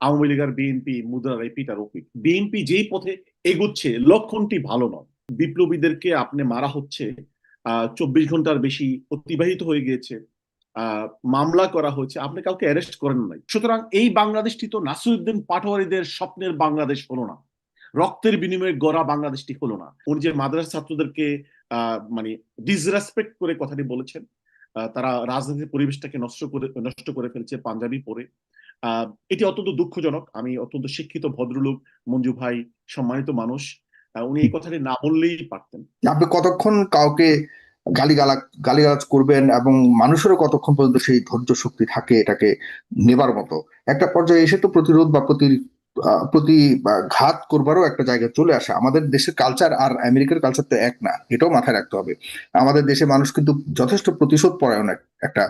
আওয়ামী লীগ আর BNP মুদ্রার এই পিটারোপিট। BNP যেই পথে এগুচ্ছে লক্ষণটি ভালো নয়। বিপ্লবীদেরকে আপনি মারা হচ্ছে, 24 ঘন্টার বেশি অতিবাহিত হয়ে গিয়েছে, মামলা করা হয়েছে, আপনি কাউকে অ্যারেস্ট করেন নাই। সুতরাং এই বাংলাদেশটি তো নাসিরউদ্দিন পাটোয়ারিদের স্বপ্নের বাংলাদেশ হলো না, রক্তের বিনিময়ে গড়া বাংলাদেশটি হলো না। উনি যে মাদ্রাসা ছাত্রদেরকে মানে ডিসরেসপেক্ট করে কথাটি বলেছেন, তারা রাজনীতির পরিবেশটাকে নষ্ট করে ফেলছে পাঞ্জাবি পরে। এটি অত্যন্ত দুঃখজনক। আমি অত্যন্ত শিক্ষিত ভদ্রলোক, মঞ্জু ভাই সম্মানিত মানুষ, উনি এই কথাটি না বললেই পারতেন। আপনি কতক্ষণ কাউকে গালিগালাজ করবেন, এবং মানুষেরও কতক্ষণ পর্যন্ত সেই ধৈর্য শক্তি থাকে এটাকে নেবার মতো? একটা পর্যায়ে এসে তো প্রতিরোধ বা ঘাত করবারও একটা জায়গায় চলে আসে। আমাদের দেশের কালচার আর আমেরিকার কালচার তো এক না, এটাও মাথায় রাখতে হবে। আমাদের দেশে মানুষ কিন্তু যথেষ্ট প্রতিশোধ পরায়ণ একটা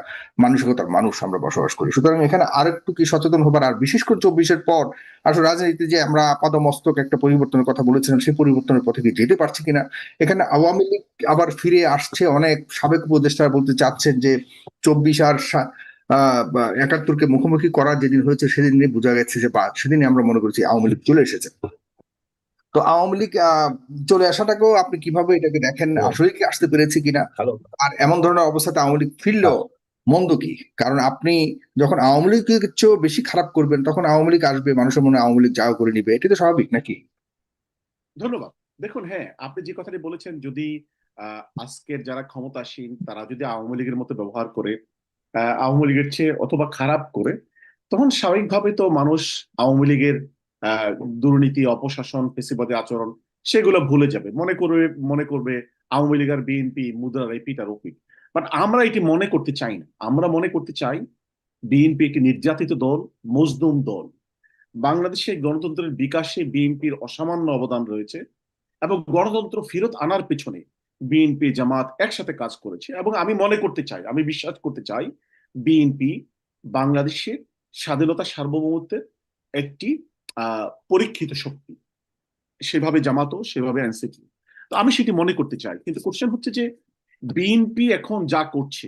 মানসিকতার মানুষ আমরা বসবাস করি। সুতরাং এখানে আরেকটু কি সচেতন হবার, আর বিশেষ করে 24-এর পর আসলে রাজনীতিতে যে আমরা আপাদমস্তক একটা পরিবর্তনের কথা বলেছিলাম, সেই পরিবর্তনের পথে কি যেতে পারছি কিনা? এখানে আওয়ামী লীগ আবার ফিরে আসছে। অনেক সাবেক উপদেষ্টারা বলতে চাচ্ছেন যে 24 আর 71-কে মুখোমুখি করার যেদিন হয়েছে সেদিনই বোঝা গেছে যে, বা সেদিনই আমরা মনে করছি আওয়ামী লীগ চলে এসেছে। তো আওয়ামী লীগ চলে আসাটাকেও আপনি কিভাবে এটাকে দেখেন? আসলে কি আসতে পেরেছে কিনা? আর এমন ধরনের অবস্থাতে আওয়ামী লীগ ফিরলেও মন্দ কি? কারণ আপনি যখন আওয়ামী লীগের চেয়েও বেশি খারাপ করবেন, তখন আওয়ামী লীগ আসবে, মানুষের মনে আওয়ামী লীগ যাও করে নিবে। এটা তো স্বাভাবিক নাকি? ধন্যবাদ। দেখুন, হ্যাঁ, আপনি যে কথাটি বলেছেন, যদি আজকের যারা ক্ষমতাসীন তারা যদি আওয়ামী লীগের মতো ব্যবহার করে, আওয়ামী লীগের চেয়ে অথবা খারাপ করে, তখন স্বাভাবিকভাবে তো মানুষ আওয়ামী লীগের আহ, দুর্নীতি, অপশাসন, ফেসিবাদী আচরণ সেগুলো ভুলে যাবে, মনে করবে আওয়ামী লীগ আর বিএনপি মুদ্রার এই পিটারোপিট। বাট আমরা এটি মনে করতে চাই না। আমরা মনে করতে চাই বিএনপি একটি নির্যাতিত দল, মজলুম দল। বাংলাদেশে গণতন্ত্রের বিকাশে বিএনপির অসামান্য অবদান রয়েছে, এবং গণতন্ত্র ফেরত আনার পেছনে বিএনপি জামাত একসাথে কাজ করেছে। এবং আমি মনে করতে চাই, আমি বিশ্বাস করতে চাই, বিএনপি বাংলাদেশের স্বাধীনতা সার্বভৌমত্বের একটি পরীক্ষিত শক্তি। সেভাবে জামাতও, সেভাবে এনসিপি। তো আমি সেটি মনে করতে চাই, কিন্তু কোশ্চেন হচ্ছে যে বিএনপি এখন যা করছে,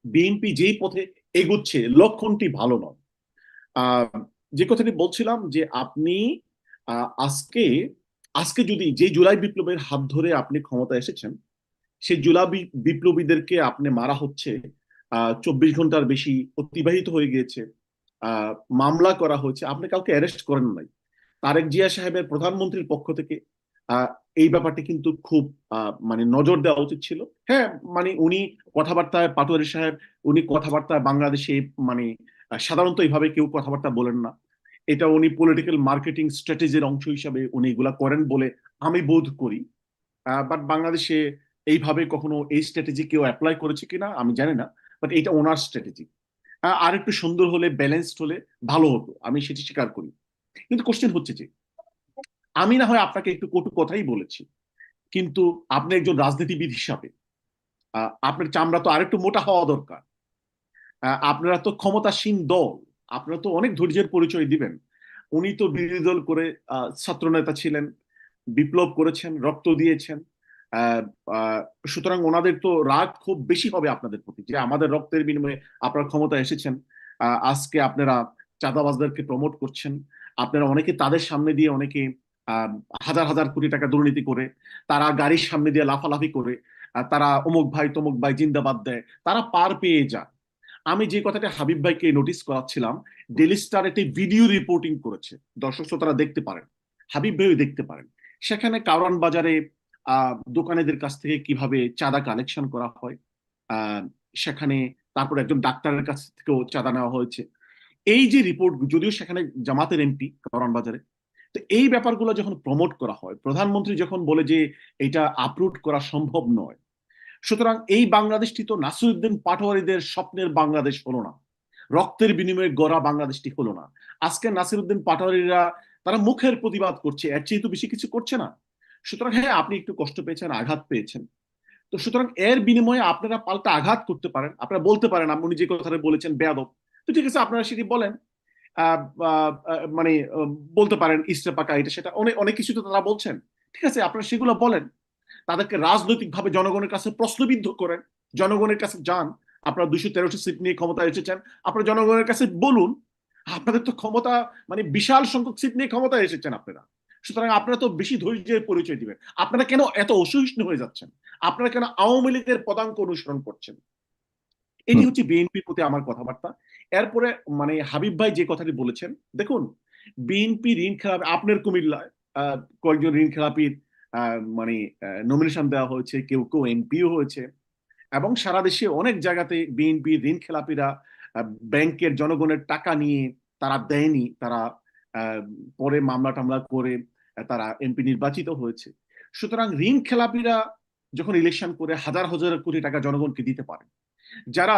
বিএনপি যেই পথে এগুচ্ছে লক্ষণটি ভালো নয়। আহ যে কথাটি বলছিলাম যে আপনি আজকে আজকে যদি যে জুলাই বিপ্লবের হাত ধরে আপনি ক্ষমতা এসেছেন, সেই জুলাই বিপ্লবীদেরকে আপনি মারা হচ্ছে, 24 ঘন্টার বেশি অতিবাহিত হয়ে গিয়েছে, আহ মামলা করা হয়েছে, আপনি কাউকে অ্যারেস্ট করেন নাই। তারেক জিয়া সাহেবের প্রধানমন্ত্রীর পক্ষ থেকে আহ, এই ব্যাপারটি কিন্তু খুব মানে নজর দেওয়া উচিত ছিল। হ্যাঁ, মানে উনি কথাবার্তায়, পাটোয়ারি সাহেব, উনি কথাবার্তায় বাংলাদেশে মানে সাধারণত এইভাবে কেউ কথাবার্তা বলেন না। এটা উনি পলিটিক্যাল মার্কেটিং স্ট্র্যাটেজির অংশ হিসাবে উনি এগুলা করেন বলে আমি বোধ করি। বাট বাংলাদেশে এইভাবে কখনো এই স্ট্র্যাটেজি কেউ অ্যাপ্লাই করেছে কিনা আমি জানি না। বাট এটা ওনার স্ট্র্যাটেজি। আর একটু সুন্দর হলে, ব্যালেন্সড হলে ভালো হতো, আমি সেটি স্বীকার করি। কিন্তু কোশ্চেন হচ্ছে যে আমি না হয় আপনাকে একটু কটু কথাই বলেছি, কিন্তু আপনি একজন রাজনীতিবিদ হিসাবে আপনার চামড়া তো আরেকটু মোটা হওয়া দরকার। আপনারা তো ক্ষমতাসীন দল, আপনারা তো অনেক ধৈর্যের পরিচয় দিবেন। উনি তো বিরোধী দল করে ছাত্র নেতা ছিলেন, বিপ্লব করেছেন, রক্ত দিয়েছেন। আহ, আহ, সুতরাং ওনাদের তো রাগ খুব বেশি হবে আপনাদের প্রতি, যে আমাদের রক্তের বিনিময়ে আপনারা ক্ষমতা এসেছেন। আজকে আপনারা চাঁদাবাজদেরকে প্রমোট করছেন। আপনারা অনেকে তাদের সামনে দিয়ে, অনেকে আহ, হাজার হাজার কোটি টাকা দুর্নীতি করে, তারা গাড়ির সামনে দিয়ে লাফালাফি করে, তারা অমুক ভাই তমুক ভাই জিন্দাবাদ দেয়, তারা পার পেয়ে যায়। আমি যে কথাটা হাবিব ভাইকে নোটিস করাচ্ছিলাম, ডেলি স্টার একটি ভিডিও রিপোর্টিং করেছে, দর্শক শ্রোতারা দেখতে পারেন, হাবিব ভাইও দেখতে পারেন। সেখানে কারওয়ান বাজারে দোকানীদের কাছ থেকে কিভাবে চাঁদা কালেকশন করা হয়, আহ, সেখানে তারপর একজন ডাক্তারের কাছ থেকেও চাঁদা নেওয়া হয়েছে। এই যে রিপোর্ট, যদিও সেখানে জামাতের এমপি কারওয়ান বাজারে, তো এই ব্যাপারগুলো যখন প্রমোট করা হয়, প্রধানমন্ত্রী যখন বলে যে এটা আপলোড করা সম্ভব নয়, সুতরাং এই বাংলাদেশটি তো নাসিরউদ্দিন পাটোয়ারিদের স্বপ্নের বাংলাদেশ হলো না, রক্তের বিনিময়ে গড়া বাংলাদেশটি হলো না। আজকে নাসিরউদ্দিন পাটোয়ারিরা তারা মুখের প্রতিবাদ করছে, এর চেয়ে তো বেশি কিছু করছে না। সুতরাং হ্যাঁ, আপনি একটু কষ্ট পেয়েছেন, আঘাত পেয়েছেন। তো সুতরাং এর বিনিময়ে আপনারা পাল্টা আঘাত করতে পারেন, আপনারা বলতে পারেন আপনি যে কথাটা বলেছেন বেয়াদব। তো ঠিক আছে, আপনারা সেটি বলেন। আহ, আহ, মানে বলতে পারেন ইস্তে পাকা এটা সেটা, অনেক অনেক কিছু তো তারা বলছেন। ঠিক আছে, আপনারা সেগুলো বলেন। তাদেরকে রাজনৈতিকভাবে জনগণের কাছে প্রশ্নবিদ্ধ করেন, জনগণের কাছে যান। আপনারা 213টি সিট নিয়ে ক্ষমতায় এসেছেন, আপনারা জনগণের কাছে বলুন আপনাদের তো ক্ষমতা মানে বিশাল সংখ্যক সিট নিয়ে ক্ষমতায় এসেছেন আপনারা, সুতরাং আপনারা তো বেশি ধৈর্যের পরিচয় দিবেন। আপনারা কেন এত অসহিষ্ণু হয়ে যাচ্ছেন? আপনারা কেন আওয়ামী লীগের পদাঙ্ক অনুসরণ করছেন? এটি হুম। হচ্ছে বিএনপির প্রতি আমার কথাবার্তা। এরপরে মানে হাবিব ভাই যে কথাটি বলেছেন, দেখুন বিএনপি ঋণ খেলাপি, আপনার কুমিল্লায় কয়েকজন ঋণ খেলাপির মানে নমিনেশন দেওয়া হয়েছে, কেউ কেউ এমপিও হয়েছে, এবং সারা দেশে অনেক জায়গাতে বিএনপি ঋণ খেলাপিরা ব্যাংকের জনগণের টাকা নিয়ে তারা দেয়নি, তারা আহ, পরে মামলা টামলা করে তারা এমপি নির্বাচিত হয়েছে। সুতরাং ঋণ খেলাপিরা যখন ইলেকশন করে হাজার হাজার কোটি টাকা জনগণকে দিতে পারে, যারা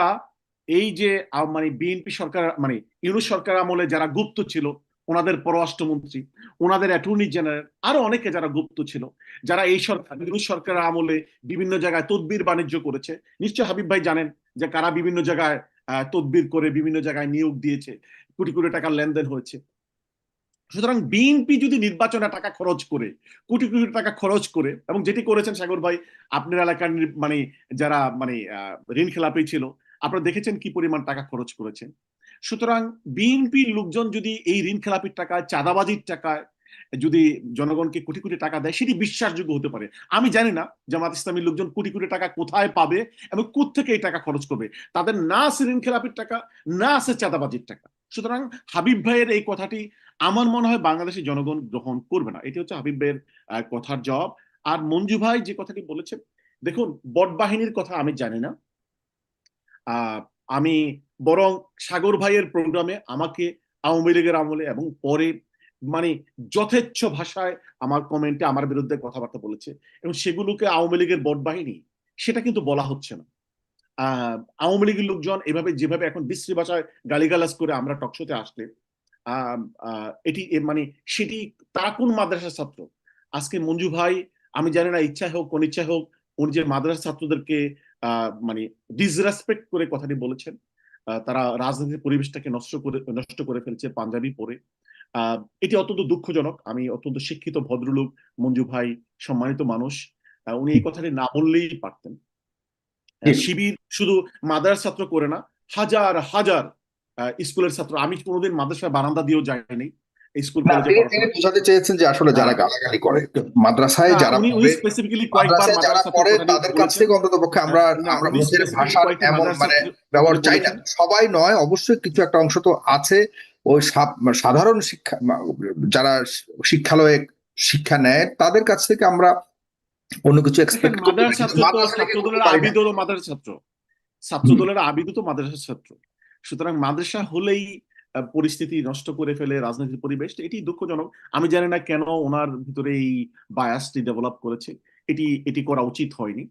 এই যে মানে বিএনপি সরকার মানে ইউনূস সরকার আমলে যারা গুপ্ত ছিল, ওনাদের পররাষ্ট্রমন্ত্রী, ওনাদের অ্যাটর্নি জেনারেল, আরো অনেকে যারা গুপ্ত ছিল, যারা এই সরকার ইউনূস সরকার আমলে বিভিন্ন জায়গায় তদবির বাণিজ্য করেছে, নিশ্চয় হাবিব ভাই জানেন যে কারা বিভিন্ন জায়গায় তদবির করে বিভিন্ন জায়গায় নিয়োগ দিয়েছে, কোটি কোটি টাকার লেনদেন হয়েছে। সুতরাং বিএনপি যদি নির্বাচনে টাকা খরচ করে, কোটি কোটি টাকা খরচ করে, এবং যেটি করেছেন সাগর ভাই, আপনার এলাকার মানে যারা মানে ঋণ খেলাপি ছিল, আপনারা দেখেছেন কি পরিমাণ টাকা খরচ করেছেন। সুতরাং বিএনপির লোকজন যদি এই ঋণ খেলাপির টাকায়, চাঁদাবাজির টাকায় যদি জনগণকে কোটি কোটি টাকা দেয়, সেটি বিশ্বাসযোগ্য হতে পারে। আমি জানি না জামাত ইসলামীর লোকজন কোটি কোটি টাকা কোথায় পাবে এবং কোত্থেকে এই টাকা খরচ করবে। তাদের না আছে ঋণ খেলাপির টাকা, না আছে চাঁদাবাজির টাকা। সুতরাং হাবিব ভাইয়ের এই কথাটি আমার মনে হয় বাংলাদেশের জনগণ গ্রহণ করবে না। এটি হচ্ছে হাবিব ভাইয়ের কথার জবাব। আর মঞ্জু ভাই যে কথাটি বলেছেন, দেখুন বট বাহিনীর কথা আমি জানি না। আহ আমি বরং সাগর ভাইয়ের প্রোগ্রামে আমাকে আওয়ামী লীগের আমলে এবং পরে মানে যথেচ্ছ ভাষায় আমার কমেন্টে আমার বিরুদ্ধে কথাবার্তা বলেছে, এবং সেগুলোকে আওয়ামী লীগের বট বাহিনী সেটা কিন্তু বলা হচ্ছে না। আওয়ামী লীগের লোকজন এভাবে যেভাবে এখন বিশ্রী ভাষায় গালিগালাজ করে আমরা টকশোতে আসলে এটি মানে সেটি তারা কোন মাদ্রাসার ছাত্র? আজকে মঞ্জু ভাই, আমি জানি না ইচ্ছা হোক অনিচ্ছা হোক, উনি যে মাদ্রাসা ছাত্রদেরকে মানে ডিসরেসপেক্ট করে কথাটি বলেছেন, তারা রাজনীতির পরিবেশটাকে নষ্ট করে ফেলছে পাঞ্জাবি পরে। এটি অত্যন্ত দুঃখজনক। আমি অত্যন্ত শিক্ষিত ভদ্রলোক মঞ্জু ভাই, সম্মানিত মানুষ, উনি এই কথাটি না বললেই পারতেন। শিবির শুধু মাদ্রাসার ছাত্র করে না, হাজার হাজার স্কুলের ছাত্র। আমি কোনোদিন মাদ্রাসার বারান্দা দিয়েও যাইনি, স্কুল না, কলেজে তিনি পড়াশোনা। বোঝাতে চেয়েছেন যে আসলে যারা গালাগালি করে মাদ্রাসায় না, যারা উনি উনি পড়ে, স্পেসিফিক্যালি কয়েকবার মাদ্রাসায় যারা মাদ্রাসা ছাত্রের পড়ে কথাটি তাদের কাছ বলেছেন। থেকে অন্তত পক্ষে আমরা না, আমরা উনি মুখের স্পেসিফিক্যালি ভাষার কয়েকটি এমন মাদ্রাসা মানে ছাত্রের ব্যবহার কথাটি চাই না। বলেছেন। সবাই নয়, অবশ্যই কিছু একটা অংশ তো আছে ওই সাধারণ শিক্ষা যারা শিক্ষালয়ে শিক্ষা নেয় তাদের কাছ থেকে আমরা অন্য কিছু দেখেন এক্সপেক্ট করতে পারি, মাদ্রাসা কিন্তু ছাত্র তো মাদ্রাসা থেকে ছাত্র করতে দলের পারি না। আবিদও মাদ্রাসা ছাত্র, ছাত্র হুম। দলের আবিদও তো মাদ্রাসা ছাত্র। সুতরাং মাদ্রাসা হলেই পরিস্থিতি নষ্ট করে ফেলে রাজনৈতিক পরিবেশ, এটি দুঃখজনক। আমি জানি না কেন ওনার ভিতরে এই বায়াসটি ডেভেলপ করেছে। এটি এটি করা উচিত হয়নি।